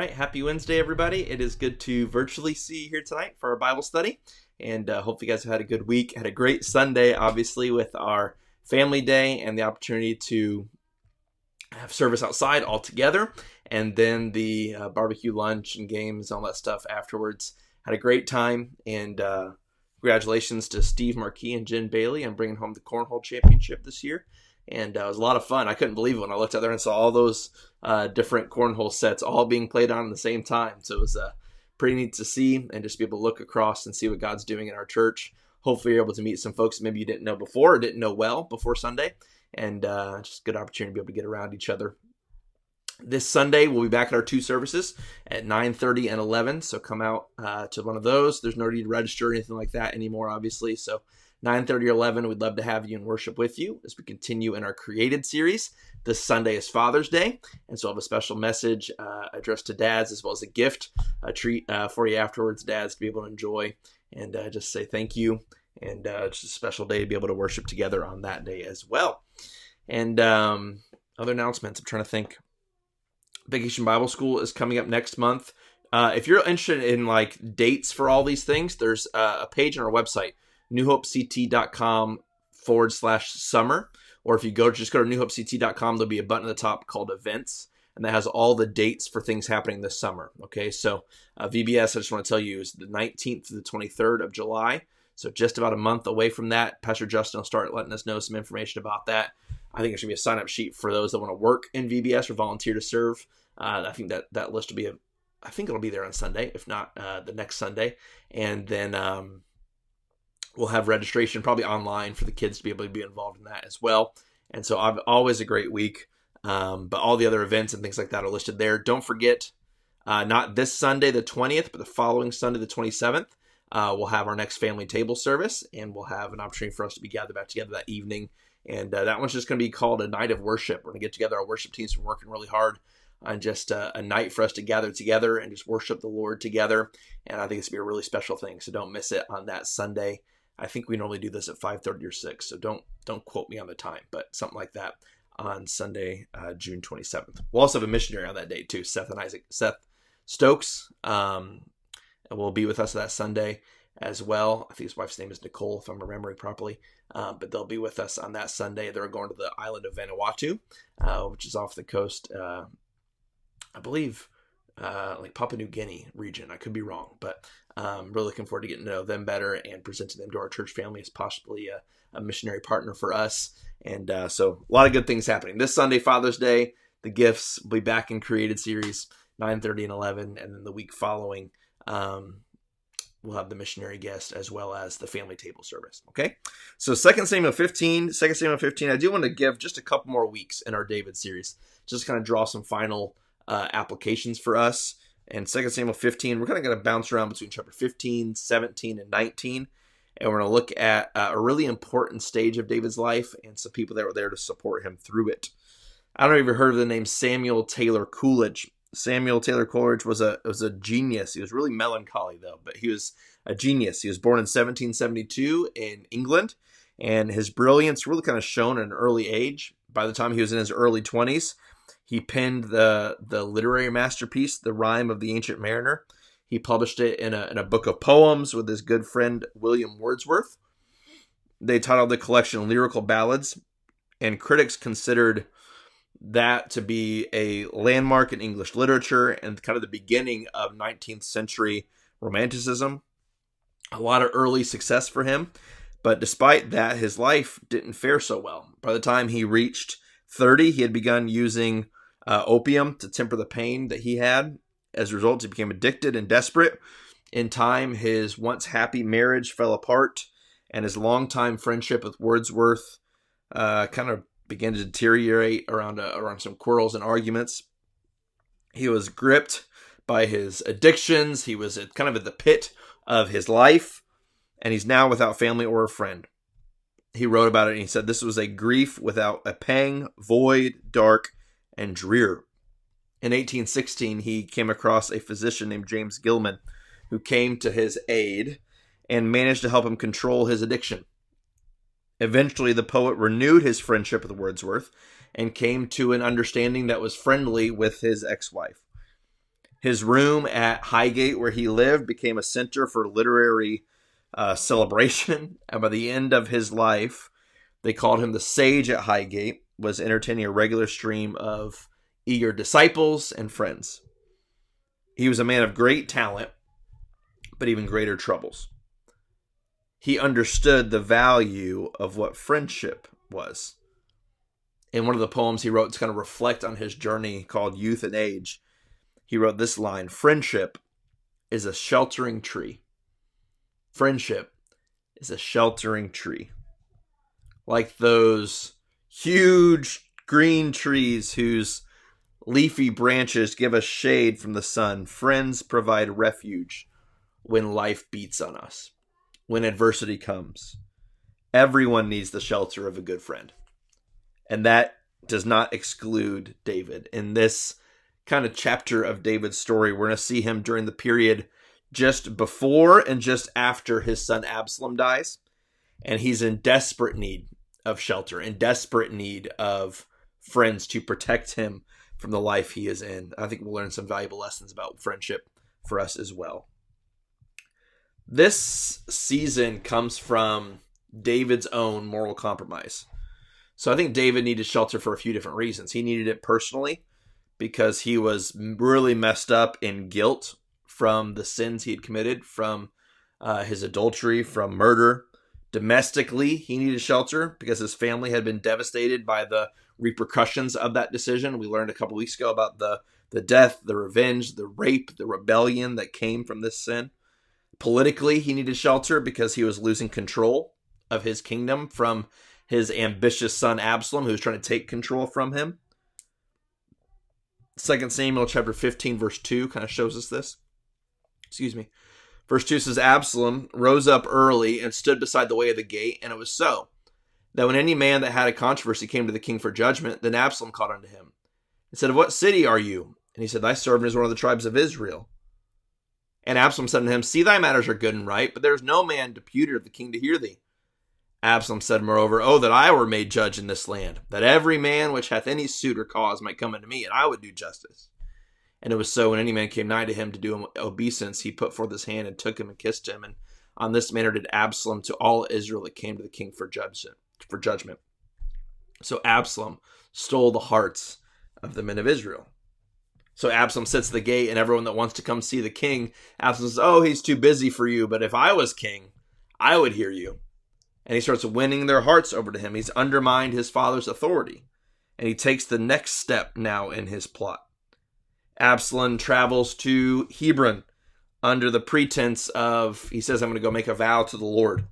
right, happy Wednesday, everybody. It is good to virtually see you here tonight for our Bible study. And hopefully, you guys have had a good week. Had a great Sunday, obviously, with our family day and the opportunity to have service outside all together. And then the barbecue lunch and games, all that stuff afterwards. Had a great time. And congratulations to Steve Marquis and Jen Bailey on bringing home the Cornhole Championship this year. And it was a lot of fun. I couldn't believe it when I looked out there and saw all those different cornhole sets all being played on at the same time. So it was pretty neat to see and just be able to look across and see what God's doing in our church. Hopefully you're able to meet some folks maybe you didn't know before or didn't know well before Sunday. And just a good opportunity to be able to get around each other. This Sunday, we'll be back at our two services at 9:30 and 11. So come out to one of those. There's no need to register or anything like that anymore, obviously. So 9:30 or 11, we'd love to have you and worship with you as we continue in our Created series. This Sunday is Father's Day, and so I'll have a special message addressed to dads as well as a gift, a treat for you afterwards, dads, to be able to enjoy and just say thank you. And just a special day to be able to worship together on that day as well. And other announcements, I'm trying to think. Vacation Bible School is coming up next month. If you're interested in like dates for all these things, there's a page on our website, newhopect.com/summer. Or if you just go to newhopect.com, there'll be a button at the top called events, and that has all the dates for things happening this summer. Okay, so VBS, I just want to tell you, is the 19th to the 23rd of July. So just about a month away from that. Pastor Justin will start letting us know some information about that. I think there should be a sign-up sheet for those that want to work in VBS or volunteer to serve. I think that list will be I think it'll be there on Sunday, if not the next Sunday. And then we'll have registration probably online for the kids to be able to be involved in that as well. And so always a great week. But all the other events and things like that are listed there. Don't forget, not this Sunday, the 20th, but the following Sunday, the 27th, we'll have our next family table service, and we'll have an opportunity for us to be gathered back together that evening. And that one's just going to be called a night of worship. We're going to get together. Our worship team's been working really hard on just a night for us to gather together and just worship the Lord together. And I think it's going to be a really special thing. So don't miss it on that Sunday. I think we normally do this at 5:30 or 6. So don't quote me on the time, but something like that on Sunday, June 27th. We'll also have a missionary on that day too, Seth Stokes, will be with us that Sunday as well. I think his wife's name is Nicole, if I'm remembering properly. But they'll be with us on that Sunday. They're going to the island of Vanuatu, which is off the coast, I believe, like Papua New Guinea region. I could be wrong, but really looking forward to getting to know them better and presenting them to our church family as possibly a missionary partner for us. And so a lot of good things happening. This Sunday, Father's Day, the gifts will be back in Created series, 9:30 and 11. And then the week following, we'll have the missionary guest as well as the family table service. Okay. So 2 Samuel 15, I do want to give just a couple more weeks in our David series, just kind of draw some final applications for us. And 2 Samuel 15, we're kind of going to bounce around between chapter 15, 17, and 19. And we're going to look at a really important stage of David's life and some people that were there to support him through it. I don't know if you've heard of the name Samuel Taylor Coleridge. Samuel Taylor Coleridge was a genius. He was really melancholy, though, but he was a genius. He was born in 1772 in England, and his brilliance really kind of shone at an early age. By the time he was in his early 20s, he penned the literary masterpiece, The Rime of the Ancient Mariner. He published it in a book of poems with his good friend William Wordsworth. They titled the collection Lyrical Ballads, and critics considered that to be a landmark in English literature and kind of the beginning of 19th century romanticism. A lot of early success for him, but despite that, his life didn't fare so well. By the time he reached 30, he had begun using opium to temper the pain that he had. As a result, he became addicted and desperate. In time, his once happy marriage fell apart, and his longtime friendship with Wordsworth kind of began to deteriorate around some quarrels and arguments. He was gripped by his addictions. He was kind of at the pit of his life, and he's now without family or a friend. He wrote about it, and he said, "This was a grief without a pang, void, dark, and drear." In 1816, he came across a physician named James Gilman, who came to his aid and managed to help him control his addiction. Eventually, the poet renewed his friendship with Wordsworth and came to an understanding that was friendly with his ex-wife. His room at Highgate, where he lived, became a center for literary celebration. And by the end of his life, they called him the sage at Highgate, was entertaining a regular stream of eager disciples and friends. He was a man of great talent, but even greater troubles. He understood the value of what friendship was. In one of the poems he wrote to kind of reflect on his journey called Youth and Age, he wrote this line: "Friendship is a sheltering tree. Friendship is a sheltering tree." Like those huge green trees whose leafy branches give us shade from the sun, friends provide refuge when life beats on us, when adversity comes. Everyone needs the shelter of a good friend. And that does not exclude David. In this kind of chapter of David's story, we're going to see him during the period just before and just after his son Absalom dies. And he's in desperate need of shelter, in desperate need of friends to protect him from the life he is in. I think we'll learn some valuable lessons about friendship for us as well. This season comes from David's own moral compromise. So I think David needed shelter for a few different reasons. He needed it personally because he was really messed up in guilt from the sins he had committed, from his adultery, from murder. Domestically, he needed shelter because his family had been devastated by the repercussions of that decision. We learned a couple weeks ago about the death, the revenge, the rape, the rebellion that came from this sin. Politically, he needed shelter because he was losing control of his kingdom from his ambitious son Absalom, who was trying to take control from him. 2 Samuel chapter 15, verse 2 kind of shows us this. Verse 2 says, "Absalom rose up early and stood beside the way of the gate, and it was so, that when any man that had a controversy came to the king for judgment, then Absalom called unto him, and said, Of what city are you? And he said, Thy servant is one of the tribes of Israel. And Absalom said unto him, See, thy matters are good and right, but there is no man deputed of the king to hear thee. Absalom said moreover, Oh, that I were made judge in this land, that every man which hath any suit or cause might come unto me, and I would do justice. And it was so, when any man came nigh to him to do him obeisance, he put forth his hand and took him and kissed him. And on this manner did Absalom to all Israel that came to the king for judgment. So Absalom stole the hearts of the men of Israel. So Absalom sits at the gate, and everyone that wants to come see the king, Absalom says, Oh, he's too busy for you, but if I was king, I would hear you. And he starts winning their hearts over to him. He's undermined his father's authority. And he takes the next step now in his plot. Absalom travels to Hebron under the pretense of, he says, I'm going to go make a vow to the Lord.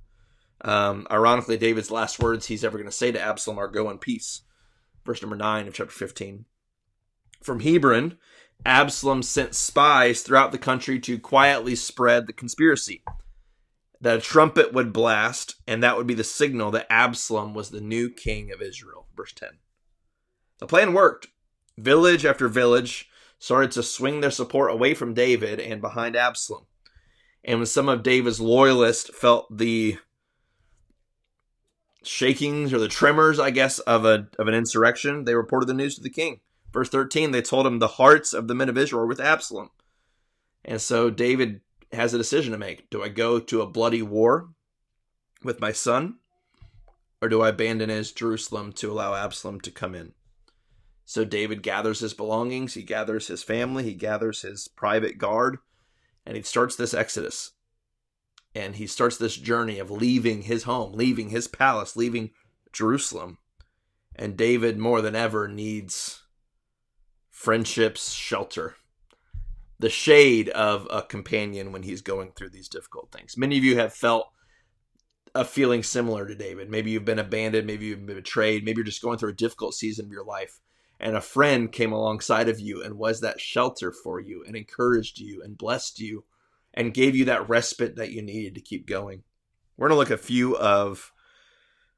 Ironically, David's last words he's ever going to say to Absalom are, Go in peace. Verse number 9 of chapter 15. From Hebron, Absalom sent spies throughout the country to quietly spread the conspiracy. That a trumpet would blast, and that would be the signal that Absalom was the new king of Israel. Verse 10. The plan worked. Village after village started to swing their support away from David and behind Absalom. And when some of David's loyalists felt the shakings or the tremors, I guess, of an insurrection, they reported the news to the king. Verse 13, they told him the hearts of the men of Israel were with Absalom. And so David has a decision to make. Do I go to a bloody war with my son? Or do I abandon his Jerusalem to allow Absalom to come in? So David gathers his belongings, he gathers his family, he gathers his private guard, and he starts this exodus. And he starts this journey of leaving his home, leaving his palace, leaving Jerusalem. And David, more than ever, needs friendship's shelter, the shade of a companion when he's going through these difficult things. Many of you have felt a feeling similar to David. Maybe you've been abandoned, maybe you've been betrayed, maybe you're just going through a difficult season of your life. And a friend came alongside of you and was that shelter for you and encouraged you and blessed you and gave you that respite that you needed to keep going. We're going to look at a few of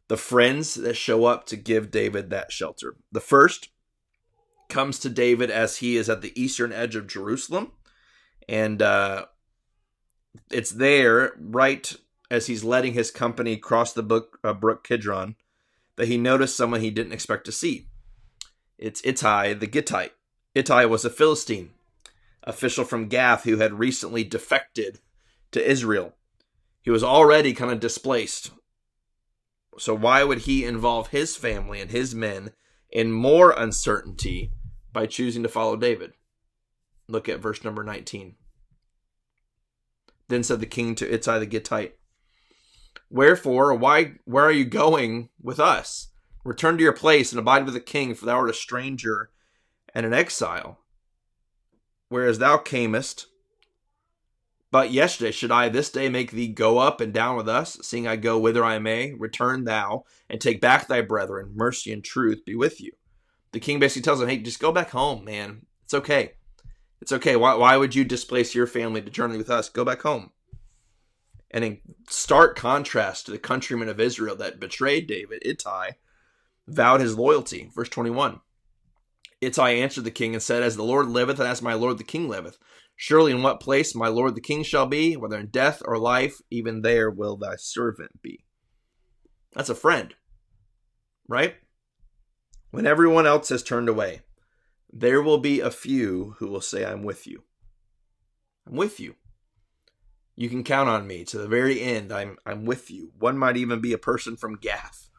the friends that show up to give David that shelter. The first comes to David as he is at the eastern edge of Jerusalem. And it's there, right as he's letting his company cross the brook Kidron, that he noticed someone he didn't expect to see. It's Ittai the Gittite. Ittai was a Philistine, official from Gath who had recently defected to Israel. He was already kind of displaced. So why would he involve his family and his men in more uncertainty by choosing to follow David? Look at verse number 19. Then said the king to Ittai the Gittite, wherefore, where are you going with us? Return to your place and abide with the king, for thou art a stranger and an exile. Whereas thou camest but yesterday, should I this day make thee go up and down with us, seeing I go whither I may? Return thou, and take back thy brethren. Mercy and truth be with you. The king basically tells him, hey, just go back home, man. It's okay. It's okay. Why would you displace your family to journey with us? Go back home. And in stark contrast to the countrymen of Israel that betrayed David, Ittai vowed his loyalty. Verse 21. Ittai answered the king and said, as the Lord liveth, and as my lord the king liveth, surely in what place my lord the king shall be, whether in death or life, even there will thy servant be. That's a friend, right? When everyone else has turned away, there will be a few who will say, I'm with you. I'm with you. You can count on me to the very end. I'm with you. One might even be a person from Gath.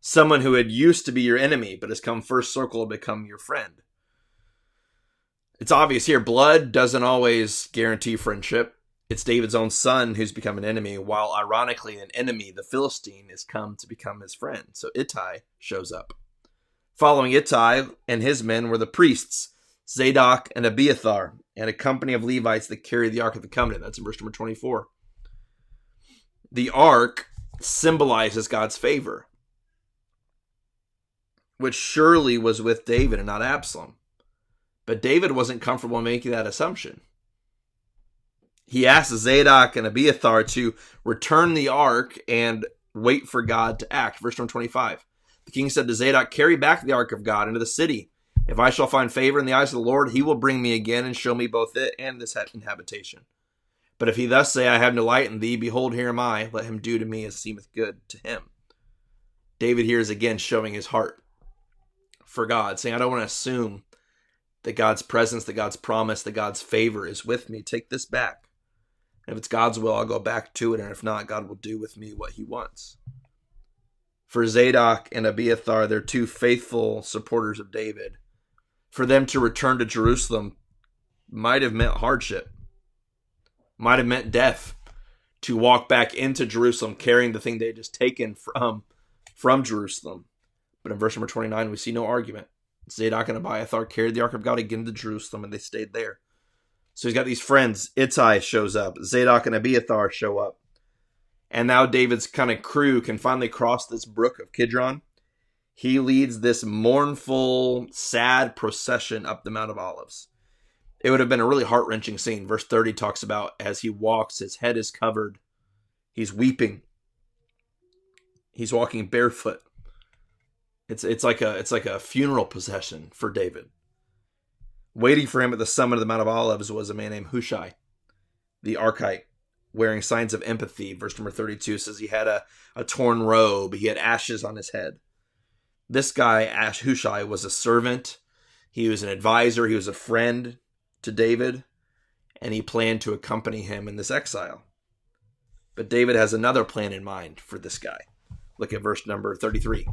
Someone who had used to be your enemy, but has come first circle to become your friend. It's obvious here, blood doesn't always guarantee friendship. It's David's own son who's become an enemy, while ironically an enemy, the Philistine, has come to become his friend. So Ittai shows up. Following Ittai and his men were the priests, Zadok and Abiathar, and a company of Levites that carried the Ark of the Covenant. That's in verse number 24. The Ark symbolizes God's favor, which surely was with David and not Absalom. But David wasn't comfortable making that assumption. He asked Zadok and Abiathar to return the ark and wait for God to act. Verse 25. The king said to Zadok, carry back the ark of God into the city. If I shall find favor in the eyes of the Lord, he will bring me again and show me both it and this inhabitation. But if he thus say, I have no light in thee, behold, here am I. Let him do to me as seemeth good to him. David here is again showing his heart for God, saying, I don't want to assume that God's presence, that God's promise, that God's favor is with me. Take this back. If it's God's will, I'll go back to it. And if not, God will do with me what he wants. For Zadok and Abiathar, they're two faithful supporters of David. For them to return to Jerusalem might have meant hardship, might have meant death. To walk back into Jerusalem carrying the thing they had just taken from Jerusalem. But in verse number 29, we see no argument. Zadok and Abiathar carried the ark of God again to Jerusalem, and they stayed there. So he's got these friends. Ittai shows up. Zadok and Abiathar show up. And now David's kind of crew can finally cross this brook of Kidron. He leads this mournful, sad procession up the Mount of Olives. It would have been a really heart-wrenching scene. Verse 30 talks about as he walks, his head is covered. He's weeping. He's walking barefoot. It's like a funeral procession for David. Waiting for him at the summit of the Mount of Olives was a man named Hushai, the Archite, wearing signs of empathy. Verse number 32 says he had a torn robe. He had ashes on his head. This guy, Hushai, was a servant. He was an advisor. He was a friend to David, and he planned to accompany him in this exile. But David has another plan in mind for this guy. Look at verse number 33.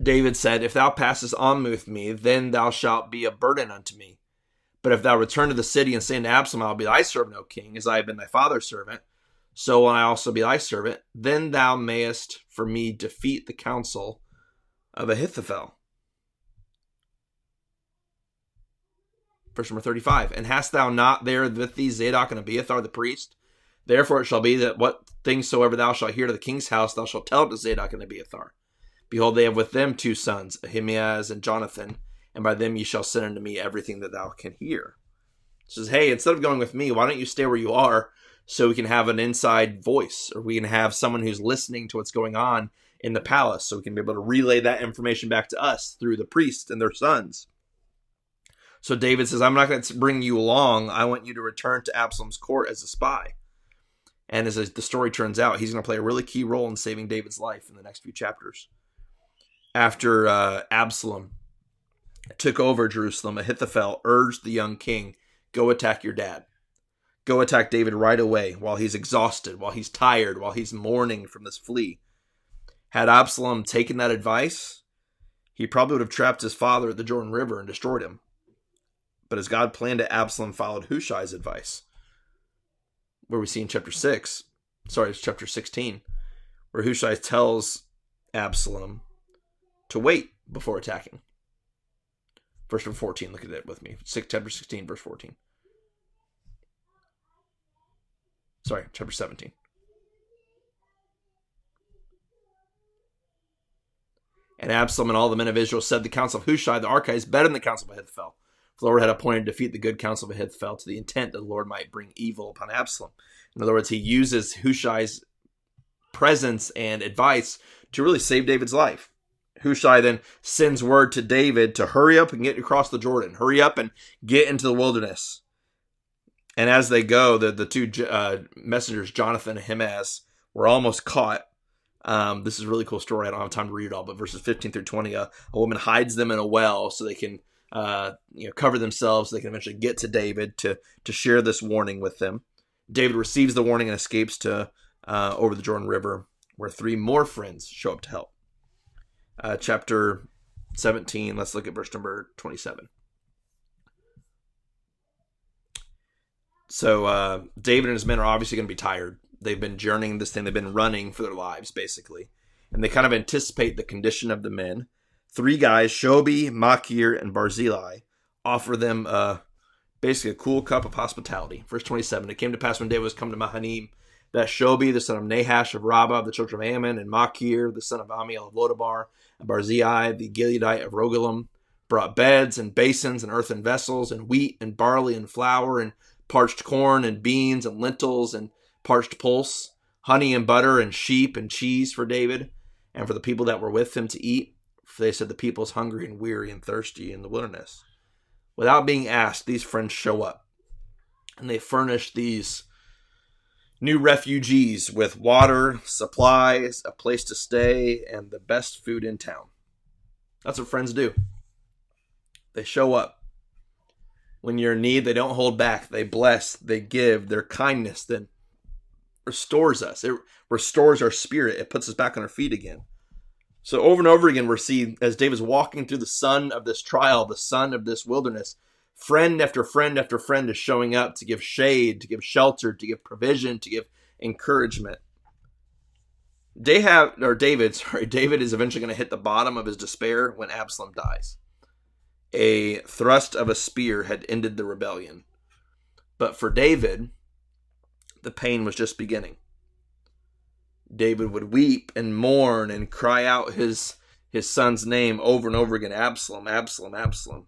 David said, if thou passest on with me, then thou shalt be a burden unto me. But if thou return to the city and say unto Absalom, I will be thy servant, O king, as I have been thy father's servant, so will I also be thy servant, then thou mayest for me defeat the counsel of Ahithophel. Verse number 35. And hast thou not there with thee Zadok and Abiathar the priest? Therefore it shall be that what things soever thou shalt hear to the king's house, thou shalt tell it to Zadok and Abiathar. Behold, they have with them two sons, Ahimaaz and Jonathan, and by them ye shall send unto me everything that thou can hear. It says, hey, instead of going with me, why don't you stay where you are so we can have an inside voice, or we can have someone who's listening to what's going on in the palace, so we can be able to relay that information back to us through the priests and their sons. So David says, I'm not going to bring you along. I want you to return to Absalom's court as a spy. And as the story turns out, he's going to play a really key role in saving David's life in the next few chapters. After Absalom took over Jerusalem, Ahithophel urged the young king, go attack your dad. Go attack David right away while he's exhausted, while he's tired, while he's mourning from this flee. Had Absalom taken that advice, he probably would have trapped his father at the Jordan River and destroyed him. But as God planned it, Absalom followed Hushai's advice, where we see in chapter 16, where Hushai tells Absalom to wait before attacking. Verse 14, look at it with me. Chapter 16, verse 14. Sorry, chapter 17. And Absalom and all the men of Israel said, the counsel of Hushai the Archite is better than the counsel of Ahithophel. For the Lord had appointed to defeat the good counsel of Ahithophel to the intent that the Lord might bring evil upon Absalom. In other words, he uses Hushai's presence and advice to really save David's life. Hushai then sends word to David to hurry up and get across the Jordan. Hurry up and get into the wilderness. And as they go, the two messengers, Jonathan and Ahimaaz, were almost caught. This is a really cool story. I don't have time to read it all, but verses 15 through 20, a woman hides them in a well so they can cover themselves. So they can eventually get to David to share this warning with them. David receives the warning and escapes to over the Jordan River, where three more friends show up to help. Chapter 17, let's look at verse number 27. So David and his men are obviously going to be tired. They've been journeying this thing. They've been running for their lives, basically. And they kind of anticipate the condition of the men. Three guys, Shobi, Machir, and Barzillai, offer them basically a cool cup of hospitality. Verse 27, it came to pass when David was come to Mahanaim, that Shobi, the son of Nahash of Rabbah, of the children of Ammon, and Machir, the son of Amiel of Lodabar, and Barzillai, the Gileadite of Rogelim, brought beds and basins and earthen vessels, and wheat and barley and flour, and parched corn and beans and lentils and parched pulse, honey and butter and sheep and cheese for David and for the people that were with him to eat. For they said the people is hungry and weary and thirsty in the wilderness. Without being asked, these friends show up, and they furnish these new refugees with water, supplies, a place to stay, and the best food in town. That's what friends do. They show up. When you're in need, they don't hold back. They bless, they give. Their kindness then restores us. It restores our spirit. It puts us back on our feet again. So over and over again, we're seeing, as David's walking through the sun of this trial, the sun of this wilderness, friend after friend after friend is showing up to give shade, to give shelter, to give provision, to give encouragement. David is eventually going to hit the bottom of his despair when Absalom dies. A thrust of a spear had ended the rebellion. But for David, the pain was just beginning. David would weep and mourn and cry out his son's name over and over again, Absalom, Absalom, Absalom.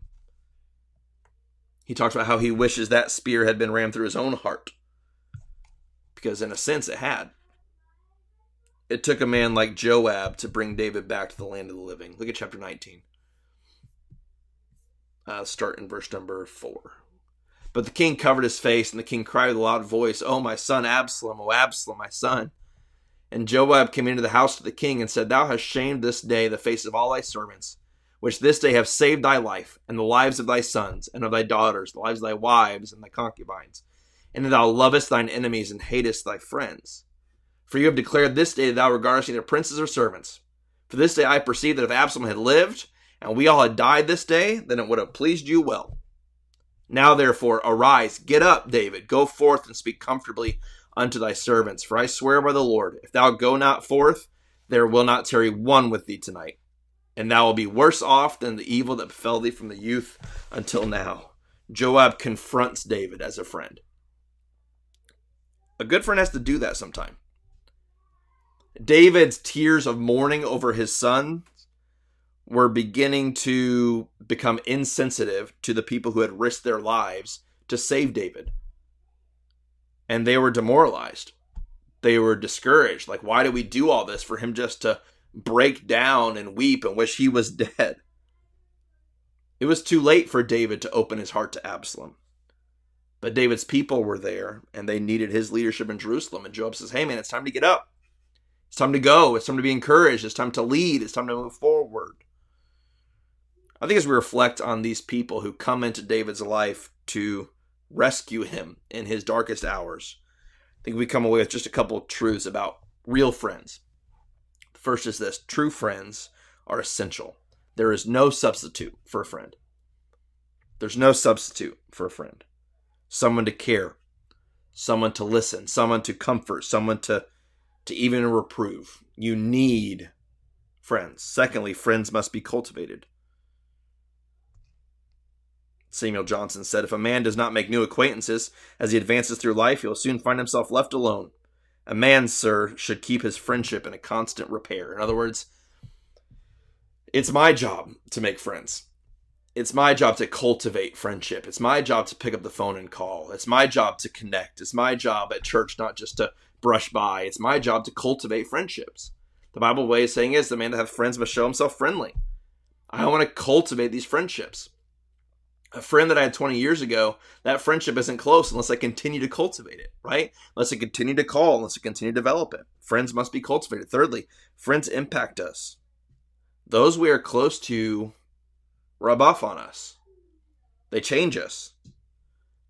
He talks about how he wishes that spear had been rammed through his own heart. Because in a sense it had. It took a man like Joab to bring David back to the land of the living. Look at chapter 19. Start in verse number 4. But the king covered his face, and the king cried with a loud voice, "Oh, my son Absalom, O Absalom, my son." And Joab came into the house of the king and said, "Thou hast shamed this day the face of all thy servants, which this day have saved thy life, and the lives of thy sons, and of thy daughters, the lives of thy wives, and thy concubines. And that thou lovest thine enemies, and hatest thy friends. For you have declared this day that thou regardest neither princes or servants. For this day I perceive that if Absalom had lived, and we all had died this day, then it would have pleased you well. Now therefore arise, get up, David, go forth and speak comfortably unto thy servants. For I swear by the Lord, if thou go not forth, there will not tarry one with thee tonight. And thou will be worse off than the evil that befell thee from the youth until now." Joab confronts David as a friend. A good friend has to do that sometime. David's tears of mourning over his son were beginning to become insensitive to the people who had risked their lives to save David. And they were demoralized. They were discouraged. Like, why do we do all this for him just to break down and weep and wish he was dead? It was too late for David to open his heart to Absalom. But David's people were there, and they needed his leadership in Jerusalem. And Joab says, "Hey man, it's time to get up. It's time to go. It's time to be encouraged. It's time to lead. It's time to move forward." I think as we reflect on these people who come into David's life to rescue him in his darkest hours, I think we come away with just a couple of truths about real friends. The first is this: true friends are essential. There is no substitute for a friend. There's no substitute for a friend. Someone to care, someone to listen, someone to comfort, someone to even reprove. You need friends. Secondly, friends must be cultivated. Samuel Johnson said, if a man does not make new acquaintances as he advances through life, he will soon find himself left alone. A man, sir, should keep his friendship in a constant repair. In other words, it's my job to make friends. It's my job to cultivate friendship. It's my job to pick up the phone and call. It's my job to connect. It's my job at church not just to brush by. It's my job to cultivate friendships. The Bible way of saying is the man that has friends must show himself friendly. I want to cultivate these friendships. A friend that I had 20 years ago, that friendship isn't close unless I continue to cultivate it, right? Unless I continue to call, unless I continue to develop it. Friends must be cultivated. Thirdly, friends impact us. Those we are close to rub off on us. They change us.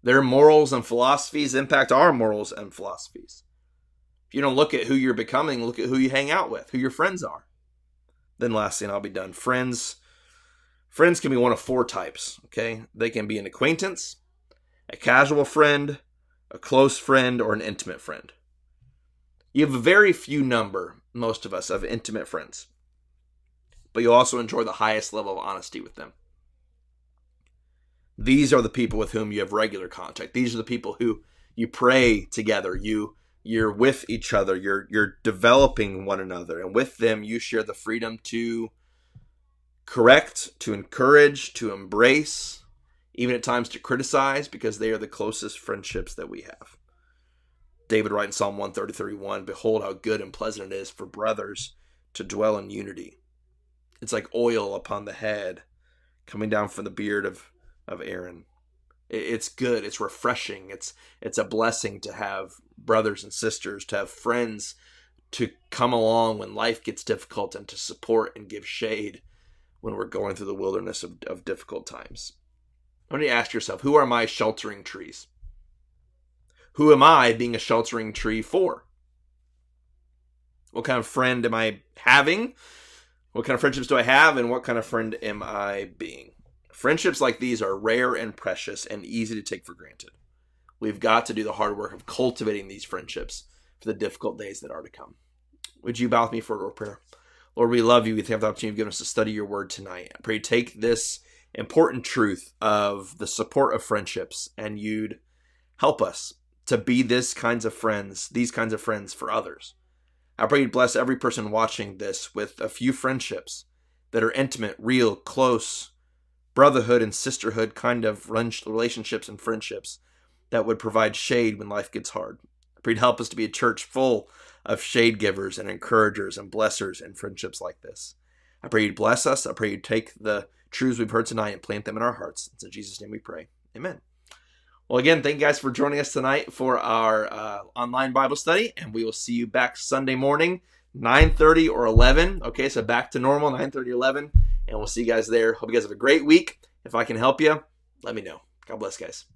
Their morals and philosophies impact our morals and philosophies. If you don't look at who you're becoming, look at who you hang out with, who your friends are. Then lastly, and I'll be done, friends can be one of four types, okay? They can be an acquaintance, a casual friend, a close friend, or an intimate friend. You have a very few number, most of us, of intimate friends. But you also enjoy the highest level of honesty with them. These are the people with whom you have regular contact. These are the people who you pray together. You're with each other. You're developing one another. And with them, you share the freedom to correct, to encourage, to embrace, even at times to criticize, because they are the closest friendships that we have. David writes in Psalm 130:31, behold how good and pleasant it is for brothers to dwell in unity. It's like oil upon the head coming down from the beard of Aaron. It's good. It's refreshing. It's a blessing to have brothers and sisters, to have friends to come along when life gets difficult and to support and give shade when we're going through the wilderness of difficult times. I want you to ask yourself, who are my sheltering trees? Who am I being a sheltering tree for? What kind of friend am I having? What kind of friendships do I have? And what kind of friend am I being? Friendships like these are rare and precious and easy to take for granted. We've got to do the hard work of cultivating these friendships for the difficult days that are to come. Would you bow with me for a word of prayer? Lord, we love you. We have the opportunity of giving us to study your word tonight. I pray you take this important truth of the support of friendships and you'd help us to be these kinds of friends for others. I pray you'd bless every person watching this with a few friendships that are intimate, real, close, brotherhood and sisterhood kind of relationships and friendships that would provide shade when life gets hard. I pray you'd help us to be a church full of shade givers and encouragers and blessers and friendships like this. I pray you'd bless us. I pray you'd take the truths we've heard tonight and plant them in our hearts. It's in Jesus' name we pray. Amen. Well, again, thank you guys for joining us tonight for our online Bible study, and we will see you back Sunday morning, 9:30 or 11. Okay, so back to normal, 9:30 or 11, and we'll see you guys there. Hope you guys have a great week. If I can help you, let me know. God bless, guys.